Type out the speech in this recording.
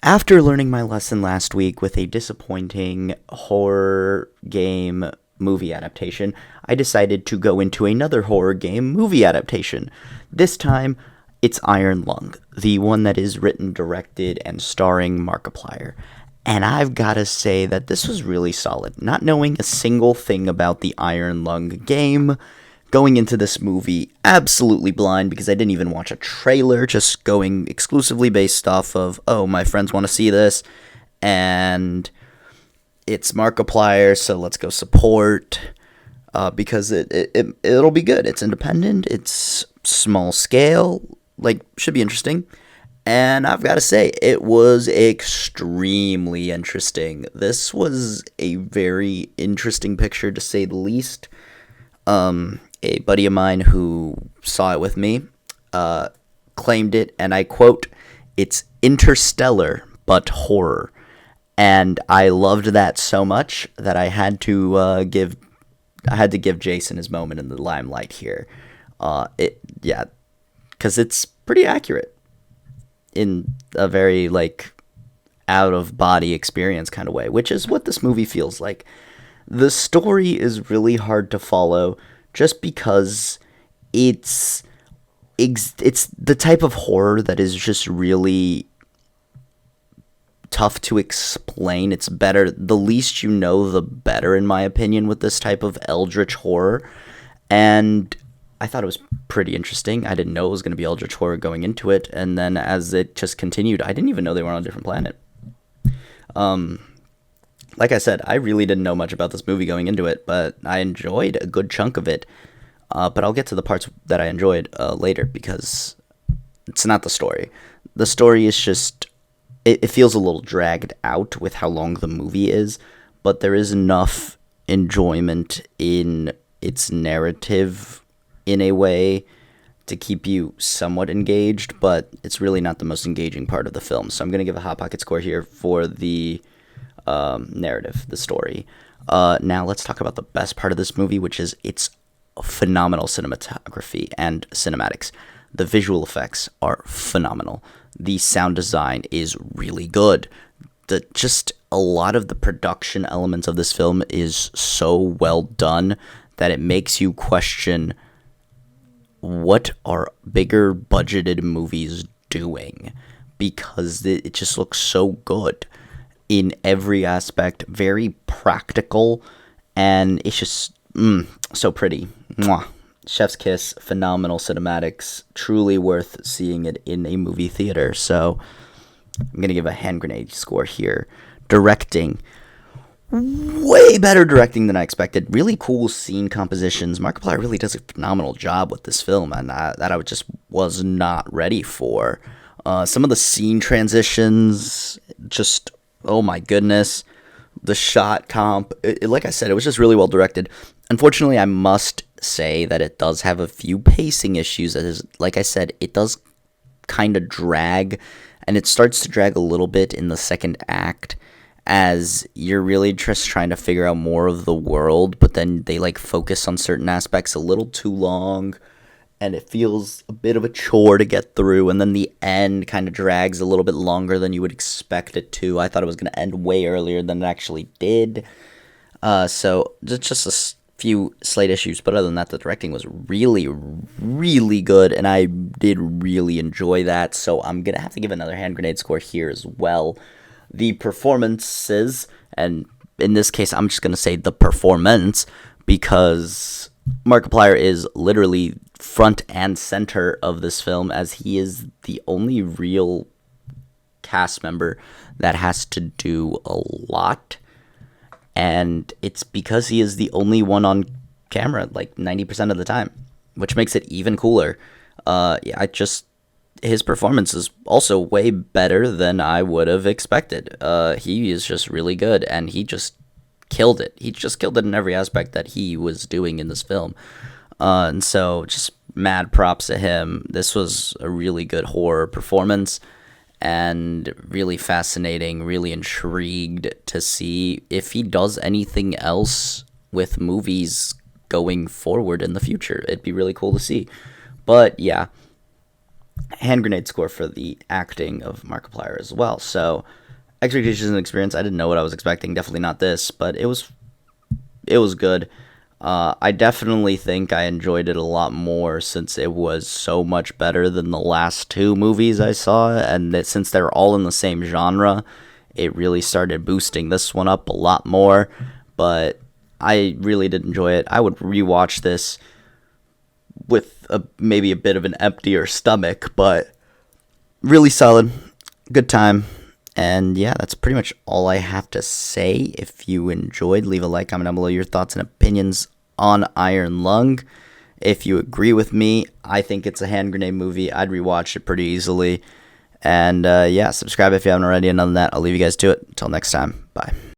After learning my lesson last week with a disappointing horror game movie adaptation, I decided to go into another horror game movie adaptation. This time, it's Iron Lung, the one that is written, directed, and starring Markiplier. And I've got to say that this was really solid. Not knowing a single thing about the Iron Lung game, going into this movie absolutely blind because I didn't even watch a trailer, just going exclusively based off of, oh, my friends want to see this, and it's Markiplier, so let's go support, because it'll be good. It's independent, it's small scale, like, should be interesting. And I've got to say, it was extremely interesting. This was a very interesting picture, to say the least. A buddy of mine who saw it with me claimed it, and I quote, "It's interstellar, but horror." And I loved that so much that I had to give Jason his moment in the limelight here. Yeah, because it's pretty accurate in a very, like, out of body experience kind of way, which is what this movie feels like. The story is really hard to follow just because it's the type of horror that is just really tough to explain. It's better, the least you know, the better, in my opinion, with this type of eldritch horror. And I thought it was pretty interesting. I didn't know it was going to be eldritch horror going into it, and then as it just continued, I didn't even know they were on a different planet. Like I said, I really didn't know much about this movie going into it, but I enjoyed a good chunk of it. But I'll get to the parts that I enjoyed later, because it's not the story. The story is just, it feels a little dragged out with how long the movie is, but there is enough enjoyment in its narrative in a way to keep you somewhat engaged, but it's really not the most engaging part of the film. So I'm going to give a Hot Pocket score here for the narrative, the story. Now let's talk about the best part of this movie, which is its phenomenal cinematography and cinematics. The visual effects are phenomenal. The sound design is really good. Just a lot of the production elements of this film is so well done that it makes you question, what are bigger budgeted movies doing? Because it just looks so good in every aspect, very practical, and it's just so pretty. Mwah. Chef's kiss, phenomenal cinematics, truly worth seeing it in a movie theater. So I'm going to give a hand grenade score here. Directing, way better directing than I expected. Really cool scene compositions. Markiplier really does a phenomenal job with this film, and that I just was not ready for. Some of the scene transitions, just, oh my goodness. The shot comp, like I said, it was just really well directed. Unfortunately, I must say that it does have a few pacing issues. That is, like I said, it does kind of drag, and it starts to drag a little bit in the second act, as you're really just trying to figure out more of the world, but then they, like, focus on certain aspects a little too long, and it feels a bit of a chore to get through, and then the end kind of drags a little bit longer than you would expect it to. I thought it was going to end way earlier than it actually did. So just a few slight issues, but other than that, the directing was really, really good, and I did really enjoy that, so I'm going to have to give another hand grenade score here as well. The performances, and in this case, I'm just going to say the performance, because Markiplier is literally front and center of this film, as he is the only real cast member that has to do a lot, and it's because he is the only one on camera, like, 90% of the time, which makes it even cooler. His performance is also way better than I would have expected. He is just really good, and he just killed it. He just killed it in every aspect that he was doing in this film. And so just mad props to him. This was a really good horror performance, and really fascinating, really intrigued to see if he does anything else with movies going forward in the future. It'd be really cool to see. But yeah, hand grenade score for the acting of Markiplier as well. So expectations and experience, I didn't know what I was expecting. Definitely not this, but it was good. I definitely think I enjoyed it a lot more since it was so much better than the last two movies I saw, and that since they're all in the same genre, it really started boosting this one up a lot more. But I really did enjoy it. I would rewatch this with maybe a bit of an emptier stomach, but really solid, good time. And yeah, that's pretty much all I have to say. If you enjoyed, leave a like, comment down below your thoughts and opinions on Iron Lung. If you agree with me, I think it's a hand grenade movie. I'd rewatch it pretty easily. And yeah, subscribe if you haven't already. And other than that, I'll leave you guys to it. Until next time, bye.